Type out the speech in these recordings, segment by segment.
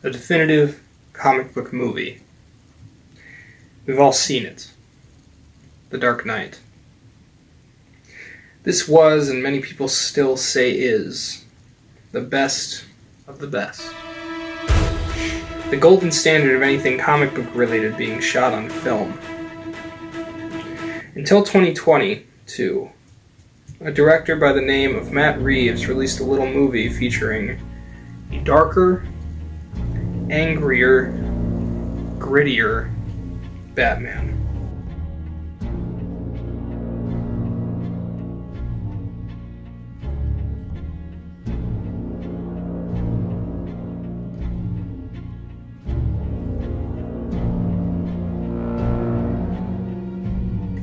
a definitive comic book movie. We've all seen it. The Dark Knight. This was, and many people still say is, the best of the best. The golden standard of anything comic book related being shot on film. Until 2022, a director by the name of Matt Reeves released a little movie featuring a darker, angrier, grittier Batman.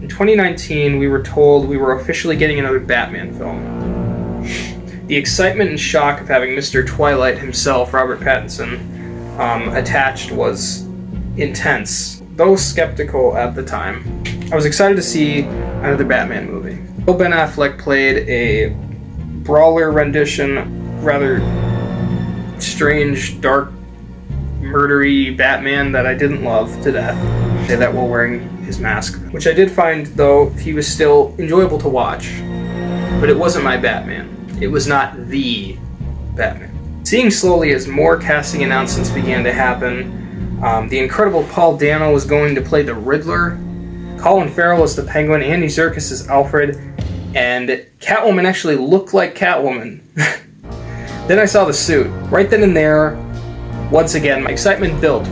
In 2019, we were told we were officially getting another Batman film. The excitement and shock of having Mr. Twilight himself, Robert Pattinson, attached was intense, though skeptical at the time. I was excited to see another Batman movie. Bill Ben Affleck played a brawler rendition, rather strange, dark, murdery Batman that I didn't love to death. Say that while wearing his mask, which I did find, though, he was still enjoyable to watch. But it wasn't my Batman. It was not the Batman. Seeing slowly as more casting announcements began to happen, the incredible Paul Dano was going to play the Riddler, Colin Farrell as the Penguin, Andy Serkis as Alfred, and Catwoman actually looked like Catwoman. Then I saw the suit. Right then and there, once again, my excitement built.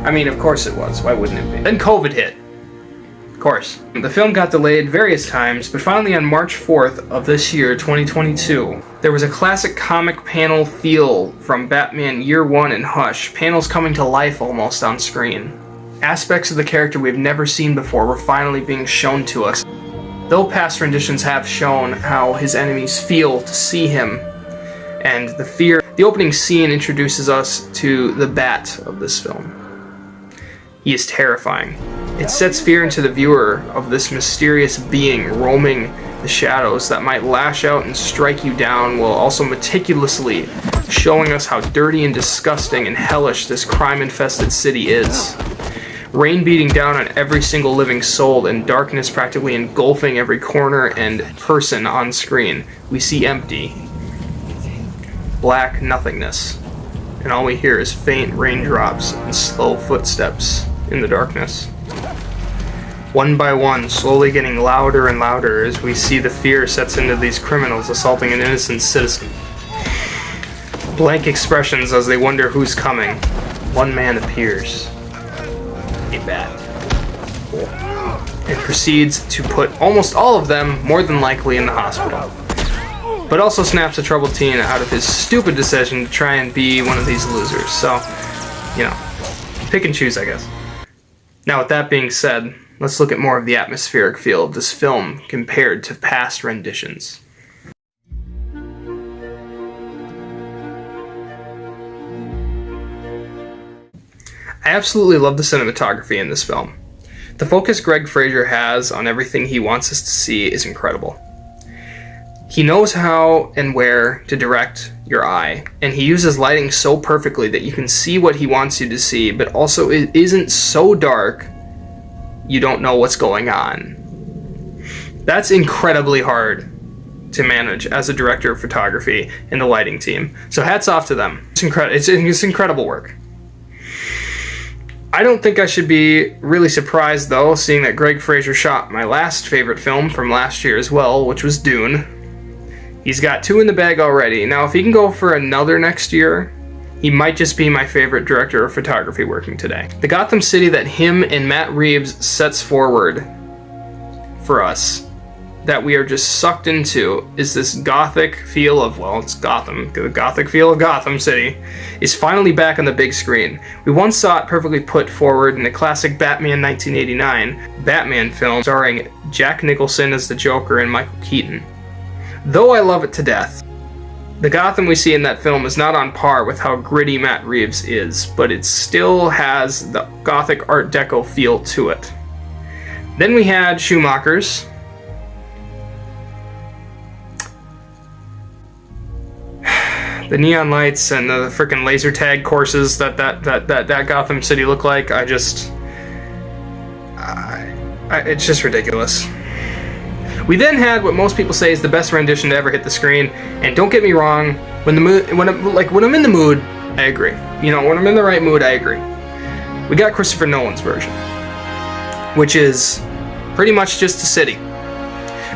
I mean, of course it was. Why wouldn't it be? Then COVID hit. Of course. The film got delayed various times, but finally on March 4th of this year, 2022, there was a classic comic panel feel from Batman Year One and Hush, panels coming to life almost on screen. Aspects of the character we've never seen before were finally being shown to us. Though past renditions have shown how his enemies feel to see him, and the fear, the opening scene introduces us to the Bat of this film. He is terrifying. It sets fear into the viewer of this mysterious being roaming the shadows that might lash out and strike you down, while also meticulously showing us how dirty and disgusting and hellish this crime-infested city is. Rain beating down on every single living soul and darkness practically engulfing every corner and person on screen. We see empty, black nothingness, and all we hear is faint raindrops and slow footsteps in the darkness. One by one, slowly getting louder and louder as we see the fear sets into these criminals assaulting an innocent citizen. Blank expressions as they wonder who's coming. One man appears. A bat. And proceeds to put almost all of them, more than likely, in the hospital. But also snaps a troubled teen out of his stupid decision to try and be one of these losers. So, you know, pick and choose, I guess. Now, with that being said, let's look at more of the atmospheric feel of this film compared to past renditions. I absolutely love the cinematography in this film. The focus Greg Fraser has on everything he wants us to see is incredible. He knows how and where to direct your eye, and he uses lighting so perfectly that you can see what he wants you to see, but also it isn't so dark you don't know what's going on. That's incredibly hard to manage as a director of photography and the lighting team. So hats off to them. It's incredible work. I don't think I should be really surprised, though, seeing that Greg Fraser shot my last favorite film from last year as well, which was Dune. He's got 2 in the bag already. Now, if he can go for another next year, he might just be my favorite director of photography working today. The Gotham City that him and Matt Reeves sets forward for us, that we are just sucked into, is this gothic feel of, well, it's Gotham. The gothic feel of Gotham City is finally back on the big screen. We once saw it perfectly put forward in the classic Batman 1989 Batman film starring Jack Nicholson as the Joker and Michael Keaton. Though I love it to death, the Gotham we see in that film is not on par with how gritty Matt Reeves is, but it still has the gothic Art Deco feel to it. Then we had Schumacher's. The neon lights and the freaking laser tag courses that Gotham City look like, it's just ridiculous. We then had what most people say is the best rendition to ever hit the screen, and don't get me wrong, when I'm in the mood, I agree. You know, when I'm in the right mood, I agree. We got Christopher Nolan's version, which is pretty much just a city.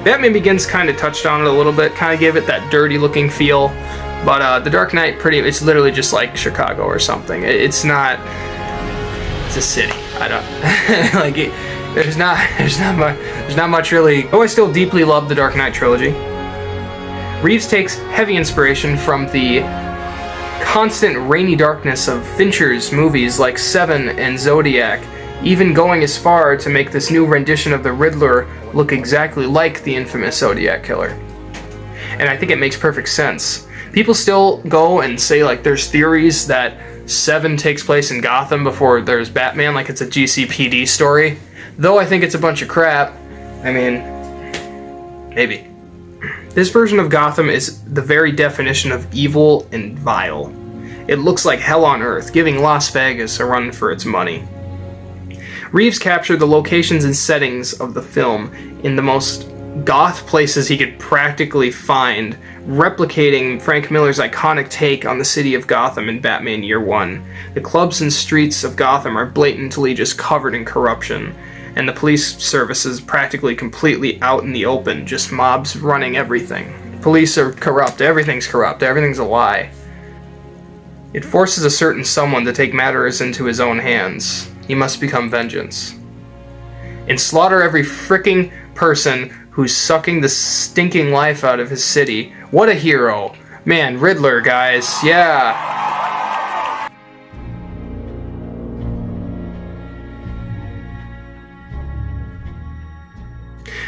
Batman Begins kind of touched on it a little bit, kind of gave it that dirty looking feel, but The Dark Knight it's literally just like Chicago or something. It's not. It's a city. I don't like it. There's not much really. Though I still deeply love the Dark Knight trilogy. Reeves takes heavy inspiration from the constant rainy darkness of Fincher's movies like Seven and Zodiac, even going as far to make this new rendition of the Riddler look exactly like the infamous Zodiac killer. And I think it makes perfect sense. People still go and say like there's theories that Seven takes place in Gotham before there's Batman, like it's a GCPD story. Though I think it's a bunch of crap. I mean, maybe. This version of Gotham is the very definition of evil and vile. It looks like hell on earth, giving Las Vegas a run for its money. Reeves captured the locations and settings of the film in the most goth places he could practically find, replicating Frank Miller's iconic take on the city of Gotham in Batman Year One. The clubs and streets of Gotham are blatantly just covered in corruption, and the police service is practically completely out in the open, just mobs running everything. Police are corrupt, everything's a lie. It forces a certain someone to take matters into his own hands. He must become vengeance. And slaughter every fricking person who's sucking the stinking life out of his city. What a hero. Man, Riddler, guys. Yeah.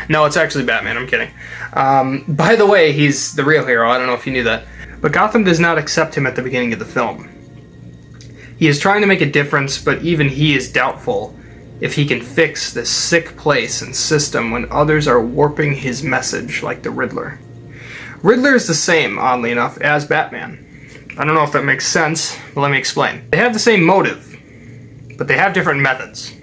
No, it's actually Batman. I'm kidding. By the way, he's the real hero. I don't know if you knew that. But Gotham does not accept him at the beginning of the film. He is trying to make a difference, but even he is doubtful if he can fix this sick place and system when others are warping his message like the Riddler. Riddler is the same, oddly enough, as Batman. I don't know if that makes sense, but let me explain. They have the same motive, but they have different methods.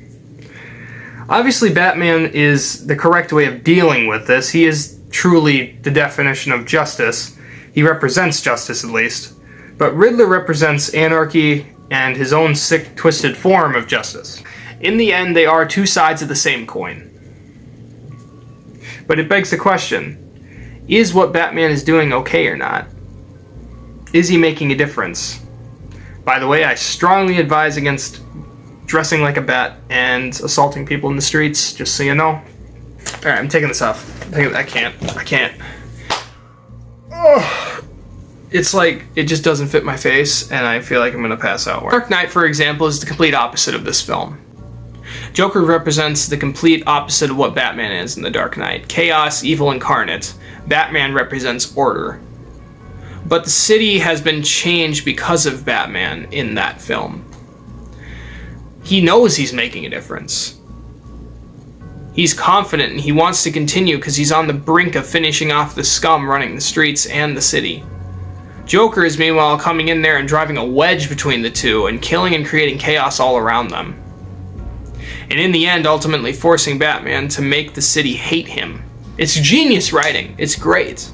Obviously, Batman is the correct way of dealing with this. He is truly the definition of justice. He represents justice, at least. But Riddler represents anarchy and his own sick, twisted form of justice. In the end, they are two sides of the same coin. But it begs the question, is what Batman is doing okay or not? Is he making a difference? By the way, I strongly advise against dressing like a bat and assaulting people in the streets, just so you know. Alright, I'm taking this off. I can't. Oh. It's like, it just doesn't fit my face, and I feel like I'm gonna pass out. Dark Knight, for example, is the complete opposite of this film. Joker represents the complete opposite of what Batman is in The Dark Knight. Chaos, evil incarnate. Batman represents order. But the city has been changed because of Batman in that film. He knows he's making a difference. He's confident and he wants to continue because he's on the brink of finishing off the scum running the streets and the city. Joker is meanwhile coming in there and driving a wedge between the two and killing and creating chaos all around them. And in the end, ultimately forcing Batman to make the city hate him. It's genius writing. It's great.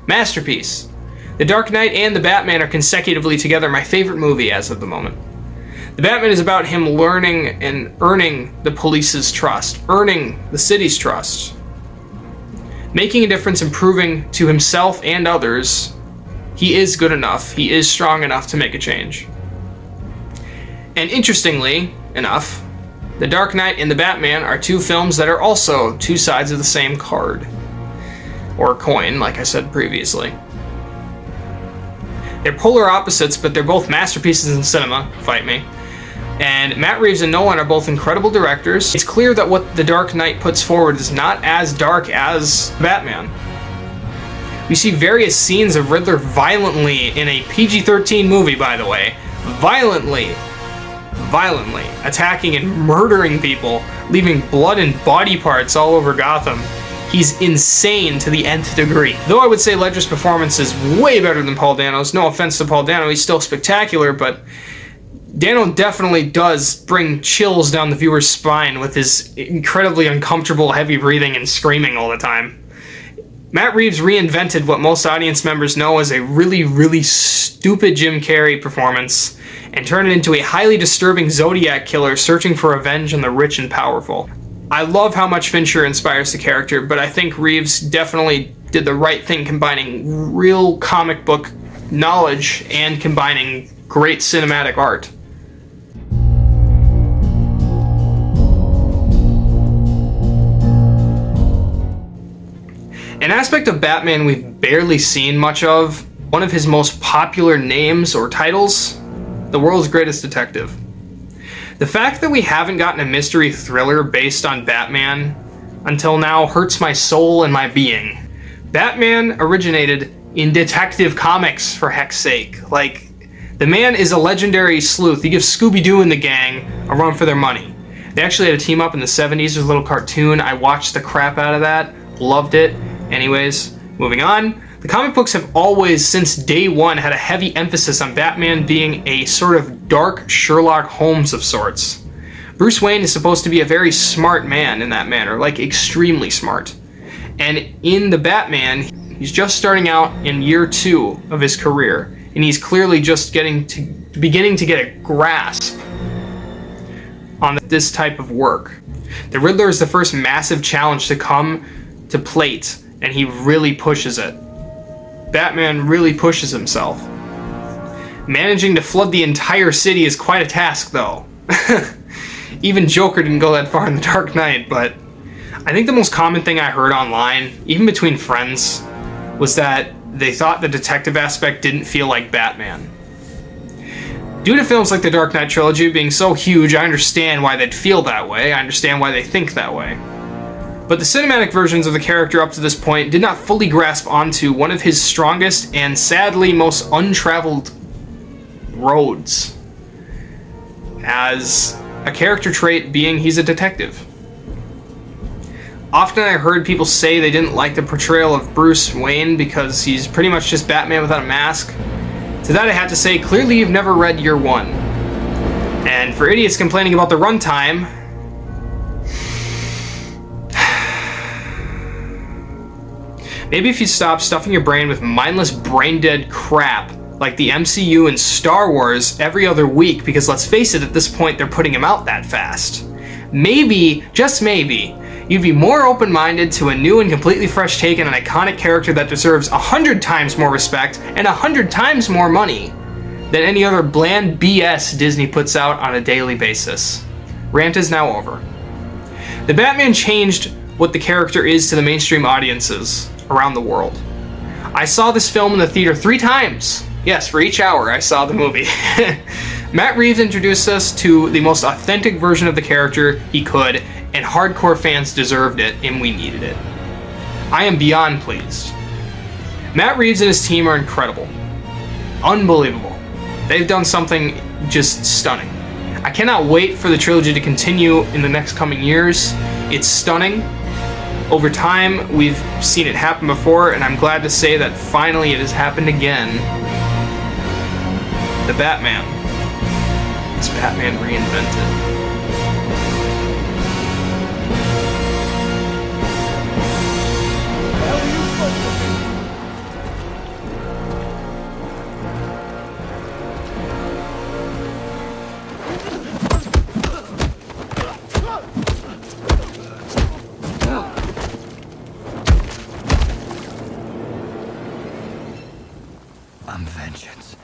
Masterpiece. The Dark Knight and the Batman are consecutively together my favorite movie as of the moment. The Batman is about him learning and earning the police's trust, earning the city's trust, making a difference and proving to himself and others he is good enough, he is strong enough to make a change. And interestingly enough, The Dark Knight and The Batman are two films that are also two sides of the same card. Or coin, like I said previously. They're polar opposites, but they're both masterpieces in cinema, fight me. And Matt Reeves and Nolan are both incredible directors. It's clear that what The Dark Knight puts forward is not as dark as Batman. We see various scenes of Riddler violently in a PG-13 movie, by the way. Violently attacking and murdering people, leaving blood and body parts all over Gotham. He's insane to the nth degree. Though I would say Ledger's performance is way better than Paul Dano's. No offense to Paul Dano, he's still spectacular, but Dano definitely does bring chills down the viewer's spine with his incredibly uncomfortable, heavy breathing and screaming all the time. Matt Reeves reinvented what most audience members know as a really, really stupid Jim Carrey performance and turned it into a highly disturbing Zodiac killer searching for revenge on the rich and powerful. I love how much Fincher inspires the character, but I think Reeves definitely did the right thing combining real comic book knowledge and combining great cinematic art. An aspect of Batman we've barely seen much of, one of his most popular names or titles, the world's greatest detective. The fact that we haven't gotten a mystery thriller based on Batman until now hurts my soul and my being. Batman originated in Detective Comics, for heck's sake. Like, the man is a legendary sleuth. He gives Scooby-Doo and the gang a run for their money. They actually had a team up in the 70s. There's a little cartoon. I watched the crap out of that. Loved it. Anyways, moving on. The comic books have always, since day one, had a heavy emphasis on Batman being a sort of dark Sherlock Holmes of sorts. Bruce Wayne is supposed to be a very smart man in that manner, like extremely smart. And in the Batman, he's just starting out in year 2 of his career, and he's clearly just beginning to get a grasp on this type of work. The Riddler is the first massive challenge to come to plate, and he really pushes it. Batman really pushes himself. Managing to flood the entire city is quite a task, though. Even Joker didn't go that far in The Dark Knight, but I think the most common thing I heard online, even between friends, was that they thought the detective aspect didn't feel like Batman. Due to films like the Dark Knight trilogy being so huge, I understand why they'd feel that way. I understand why they think that way. But the cinematic versions of the character up to this point did not fully grasp onto one of his strongest and sadly most untraveled roads as a character trait being he's a detective. Often I heard people say they didn't like the portrayal of Bruce Wayne because he's pretty much just Batman without a mask. To that I had to say, clearly you've never read Year One. And for idiots complaining about the runtime, maybe if you stop stuffing your brain with mindless brain-dead crap like the MCU and Star Wars every other week, because let's face it, at this point they're putting them out that fast. Maybe, just maybe, you'd be more open-minded to a new and completely fresh take on an iconic character that deserves 100 times more respect and 100 times more money than any other bland BS Disney puts out on a daily basis. Rant is now over. The Batman changed what the character is to the mainstream audiences around the world. I saw this film in the theater 3 times. Yes, for each hour I saw the movie. Matt Reeves introduced us to the most authentic version of the character he could, and hardcore fans deserved it, and we needed it. I am beyond pleased. Matt Reeves and his team are incredible. Unbelievable. They've done something just stunning. I cannot wait for the trilogy to continue in the next coming years. It's stunning. Over time, we've seen it happen before, and I'm glad to say that finally it has happened again. The Batman. It's Batman Reinvented. I'm vengeance.